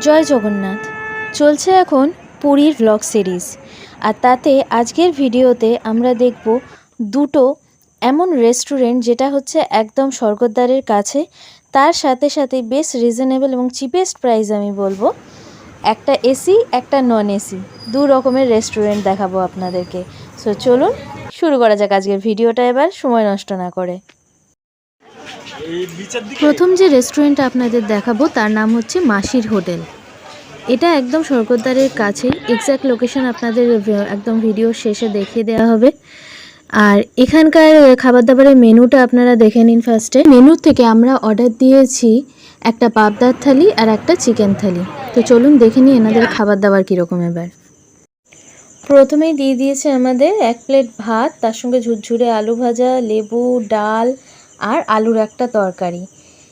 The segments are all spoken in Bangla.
জয় জগন্নাথ। চলছে এখন পুরীর ব্লগ সিরিজ, আর তাতে আজকের ভিডিওতে আমরা দেখব দুটো এমন রেস্টুরেন্ট যেটা হচ্ছে একদম স্বর্গদ্বারের কাছে, তার সাথে সাথে বেশ রিজনেবল এবং চিপেস্ট প্রাইস আমি বলবো। একটা এসি, একটা নন এসি, দু রকমের রেস্টুরেন্ট দেখাবো আপনাদেরকে। সো চলুন শুরু করা যাক আজকের ভিডিওটা, এবার সময় নষ্ট না করে। প্রথম যে রেস্টুরেন্টটা আপনাদের দেখাবো তার নাম হচ্ছে মাসির হোটেল। এটা একদম স্বর্গদ্বারের কাছেই, এক্স্যাক্ট লোকেশন আপনাদের একদম ভিডিও শেষে দেখিয়ে দেওয়া হবে। আর এখানকার খাবার দাবারের মেনুটা আপনারা দেখে নিন। ফার্স্টে মেনু থেকে আমরা অর্ডার দিয়েছি একটা পাবদার থালি আর একটা চিকেন থালি। তো চলুন দেখে নিই এনাদের খাবার দাবার কীরকম। এবার প্রথমেই দিয়ে দিয়েছে আমাদের 1 প্লেট ভাত, তার সঙ্গে ঝুরঝুরে আলু ভাজা, লেবু, ডাল আর আলুর একটা তরকারি।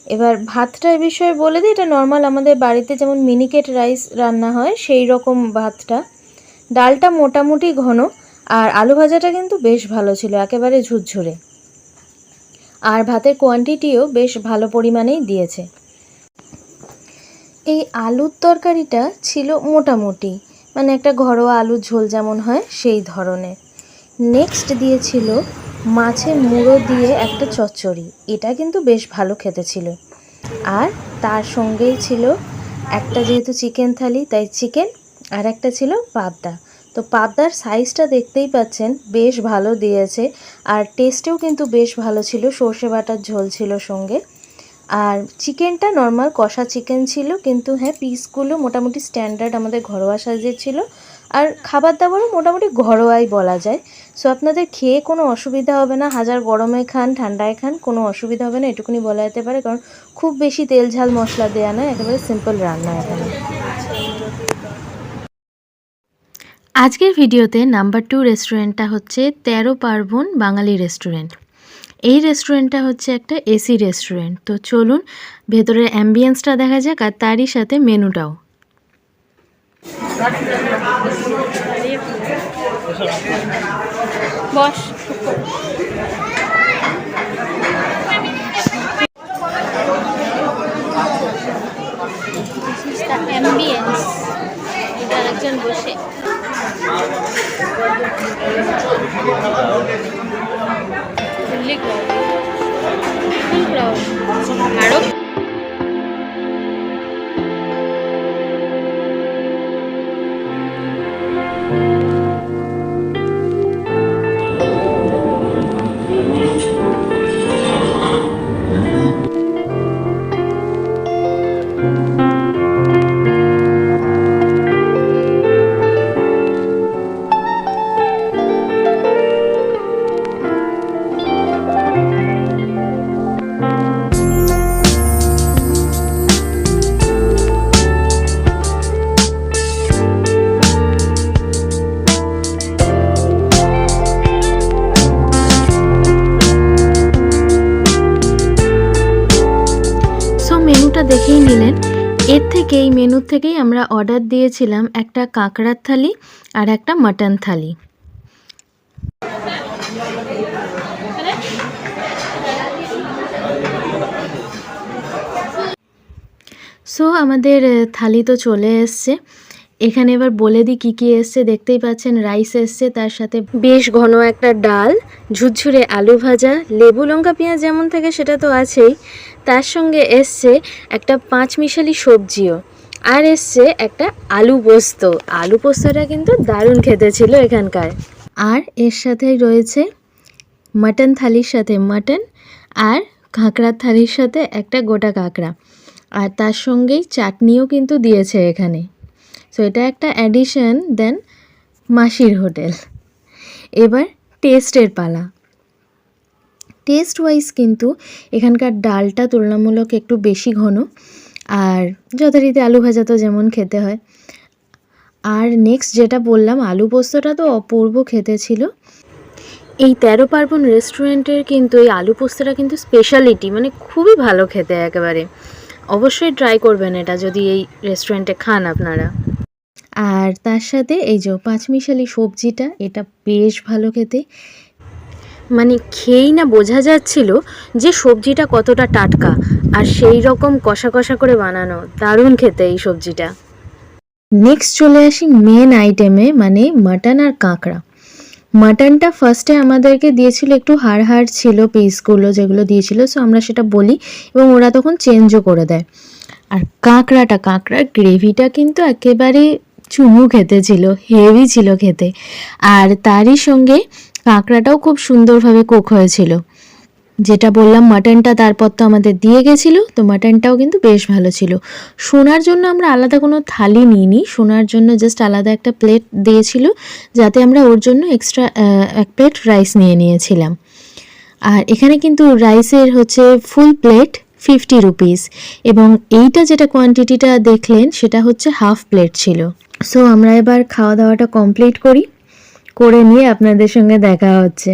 এবার ভাতটার বিষয়ে বলে দিই, এটা নর্মাল আমাদের বাড়িতে যেমন মিনিকেট রাইস রান্না হয় সেই রকম ভাতটা। ডালটা মোটামুটি ঘন, আর আলু ভাজাটা কিন্তু বেশ ভালো ছিল, একেবারে ঝুরঝুরে। আর ভাতের কোয়ান্টিটিও বেশ ভালো পরিমাণেই দিয়েছে। এই আলুর তরকারিটা ছিল মোটামুটি, মানে একটা ঘরোয়া আলুর ঝোল যেমন হয় সেই ধরনের। নেক্সট দিয়েছিল মাছের মুড়ো দিয়ে একটা চচ্চড়ি, এটা কিন্তু বেশ ভালো খেতে ছিল। আর তার সঙ্গেই ছিল একটা, যেহেতু চিকেন থালি তাই চিকেন, আর একটা ছিল পাবদা। তো পাবদার সাইজটা দেখতেই পাচ্ছেন, বেশ ভালো দিয়েছে, আর টেস্টেও কিন্তু বেশ ভালো ছিল, সর্ষে বাটার ঝোল ছিল সঙ্গে। আর চিকেনটা নর্মাল কষা চিকেন ছিল, কিন্তু হ্যাঁ পিসগুলো মোটামুটি স্ট্যান্ডার্ড আমাদের ঘরোয়া সাইজের ছিল। আর খাবার দাবারও মোটামুটি ঘরোয়াই বলা যায়। সো আপনাদের খেয়ে কোনো অসুবিধা হবে না, হাজার গরমে খান ঠান্ডায় খান কোনো অসুবিধা হবে না, এটুকুনি বলা যেতে পারে। কারণ খুব বেশি তেল ঝাল মশলা দেওয়া নয়, একেবারে সিম্পল রান্না এখানে। আজকের ভিডিওতে নাম্বার 2 রেস্টুরেন্টটা হচ্ছে 13 পার্বণ বাঙালি রেস্টুরেন্ট। এই রেস্টুরেন্টটা হচ্ছে একটা এসি রেস্টুরেন্ট। তো চলুন ভেতরের অ্যাম্বিয়েন্সটা দেখা যাক, আর তারই সাথে মেনুটাও। বস অ্যাম্বিয়েন্স, এটা একজন বসে আরো মেনুটা দেখেই নিলেন। এর থেকে এই মেনুর থেকেই আমরা অর্ডার দিয়েছিলাম একটা কাঁকড়ার থালি আর একটা মাটন থালি। সো আমাদের থালি তো চলে এসছে। এখানে এবার বলে দিই কী কী এসছে। দেখতেই পাচ্ছেন রাইস এসছে, তার সাথে বেশ ঘন একটা ডাল, ঝুরঝুরে আলু ভাজা, লেবু লঙ্কা পেঁয়াজ যেমন থাকে সেটা তো আছেই, তার সঙ্গে এসছে একটা 5 মিশালি সবজিও, আর এসছে একটা আলু পোস্ত। আলু পোস্তটা কিন্তু দারুণ খেতে ছিল এখানকার। আর এর সাথেই রয়েছে মাটন থালির সাথে মাটন, আর কাঁকড়ার থালির সাথে একটা গোটা কাঁকড়া, আর তার সঙ্গেই চাটনিও কিন্তু দিয়েছে এখানে। সো এটা একটা অ্যাডিশন দেন মাসির হোটেল। এবার টেস্টের পালা। টেস্ট ওয়াইজ কিন্তু এখানকার ডালটা তুলনামূলক একটু বেশি ঘন, আর যথারীতি আলু ভাজা তো যেমন খেতে হয়। আর নেক্সট যেটা বললাম, আলু পোস্তটা তো অপূর্ব খেতে ছিল। এই 13 পার্বণ রেস্টুরেন্টের কিন্তু এই আলু পোস্তটা কিন্তু স্পেশালিটি, মানে খুবই ভালো খেতে একেবারে। অবশ্যই ট্রাই করবেন এটা যদি এই রেস্টুরেন্টে খান আপনারা। আর তার সাথে এই যে 5 মিশালি সবজিটা, এটা বেশ ভালো খেতে। মানে খেয়েই না বোঝা যাচ্ছিল যে সবজিটা কতটা টাটকা, আর সেই রকম কষা কষা করে বানানো, দারুণ খেতে এই সবজিটা। নেক্সট চলে আসি মেন আইটেমে, মানে মাটন আর কাঁকড়া। মাটনটা ফার্স্টে আমাদেরকে দিয়েছিল, একটু হাড় হাড় ছিল পিসগুলো যেগুলো দিয়েছিল, সো আমরা সেটা বলি এবং ওরা তখন চেঞ্জও করে দেয়। আর কাঁকড়ার গ্রেভিটা কিন্তু একেবারে চুমু খেতে ছিল, হেভি ছিল খেতে। আর তারই সঙ্গে কাঁকড়াটাও খুব সুন্দরভাবে কুক হয়েছিল। যেটা বললাম মাটনটা তারপর তো আমাদের দিয়ে গেছিলো, তো মাটনটাও কিন্তু বেশ ভালো ছিল। সোনার জন্য আমরা আলাদা কোনো থালি নিইনি, সোনার জন্য জাস্ট আলাদা একটা প্লেট দিয়েছিল, যাতে আমরা ওর জন্য এক্সট্রা এক প্লেট রাইস নিয়ে নিয়েছিলাম। আর এখানে কিন্তু রাইসের হচ্ছে ফুল প্লেট 50 রুপিস, এবং এইটা যেটা কোয়ান্টিটিটা দেখলেন সেটা হচ্ছে হাফ প্লেট ছিল। সো আমরা এবার খাওয়া দাওয়াটা কমপ্লিট করে নিয়ে আপনাদের সঙ্গে দেখা হচ্ছে।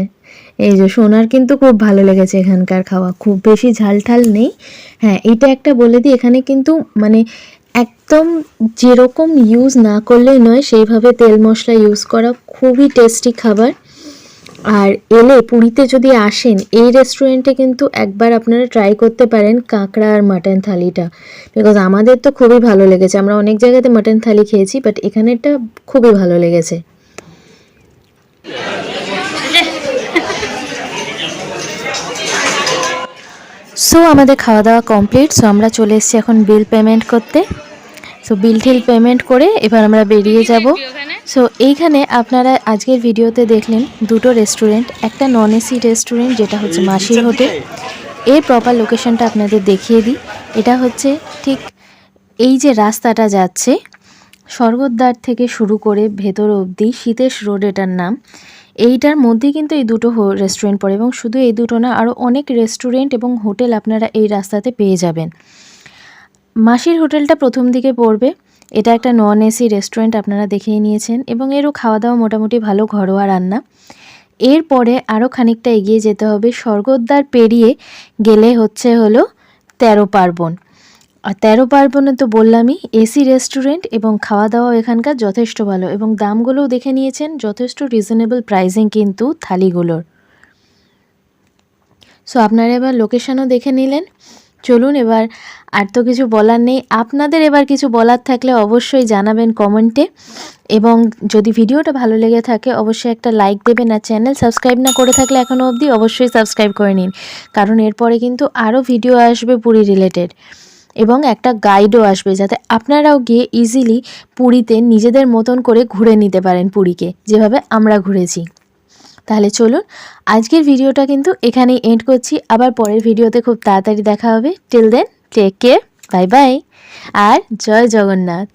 এই যে সোনার কিন্তু খুব ভালো লেগেছে এখানকার খাওয়া, খুব বেশি ঝাল ঠাল নেই। হ্যাঁ, এটা একটা বলে দিই, এখানে কিন্তু মানে একদম যেরকম ইউজ না করলেই নয় সেইভাবে তেল মশলা ইউজ করা, খুবই টেস্টি খাবার। আর এলে পুরীতে যদি আসেন এই রেস্টুরেন্টে কিন্তু একবার আপনারা ট্রাই করতে পারেন কাঁকড়া আর মাটন থালিটা, বিকজ আমাদের তো খুবই ভালো লেগেছে। আমরা অনেক জায়গাতে মাটন থালি খেয়েছি, বাট এখানেরটা খুবই ভালো লেগেছে। সো আমাদের খাওয়া দাওয়া কমপ্লিট। সো আমরা চলে এসেছি এখন বিল পেমেন্ট করতে। সো বিল পেমেন্ট করে এবার আমরা বেরিয়ে যাব। সো এইখানে আপনারা আজকের ভিডিওতে দেখলেন দুটো রেস্টুরেন্ট, একটা নন এসি রেস্টুরেন্ট যেটা হচ্ছে মাসির হোটেল। এর প্রপার লোকেশনটা আপনাদের দেখিয়ে দিই। এটা হচ্ছে ঠিক এই যে রাস্তাটা যাচ্ছে স্বর্গদ্বার থেকে শুরু করে ভেতর অবধি, সীতেশ রোড এটার নাম। এইটার মধ্যে কিন্তু এই দুটো রেস্টুরেন্ট পড়ে, এবং শুধু এই দুটো না, আরও অনেক রেস্টুরেন্ট এবং হোটেল আপনারা এই রাস্তাতে পেয়ে যাবেন। মাসির হোটেলটা প্রথম দিকে পড়বে। এটা একটা নন এসি রেস্টুরেন্ট, আপনারা দেখেই নিয়েছেন, এবং এরও খাওয়া দাওয়া মোটামুটি ভালো, ঘরোয়া রান্না। এরপরে আরও খানিকটা এগিয়ে যেতে হবে, স্বর্গদ্বার পেরিয়ে গেলে হলো 13 পার্বণ। আর 13 পার্বণে তো বললামই এসি রেস্টুরেন্ট, এবং খাওয়া দাওয়া এখানকার যথেষ্ট ভালো, এবং দামগুলোও দেখে নিয়েছেন, যথেষ্ট রিজনেবল প্রাইসিং কিন্তু থালিগুলোর। সো আপনারা এবার লোকেশনও দেখে নিলেন। চলুন, এবার আর তো কিছু বলার নেই। আপনাদের এবার কিছু বলার থাকলে অবশ্যই জানাবেন কমেন্টে, এবং যদি ভিডিওটা ভালো লেগে থাকে অবশ্যই একটা লাইক দেবেন। আর চ্যানেল সাবস্ক্রাইব না করে থাকলে এখনও অবধি অবশ্যই সাবস্ক্রাইব করে নিন, কারণ এরপরে কিন্তু আরও ভিডিও আসবে পুরী রিলেটেড, এবং একটা গাইডও আসবে, যাতে আপনারাও গিয়ে ইজিলি পুরীতে নিজেদের মতন করে ঘুরে নিতে পারেন পুরীকে, যেভাবে আমরা ঘুরেছি। তাহলে চলুন, আজকের ভিডিওটা কিন্তু এখানেই এন্ড করছি। আবার পরের ভিডিওতে খুব তাড়াতাড়ি দেখা হবে। Till then take care, bye bye, আর জয় জগন্নাথ।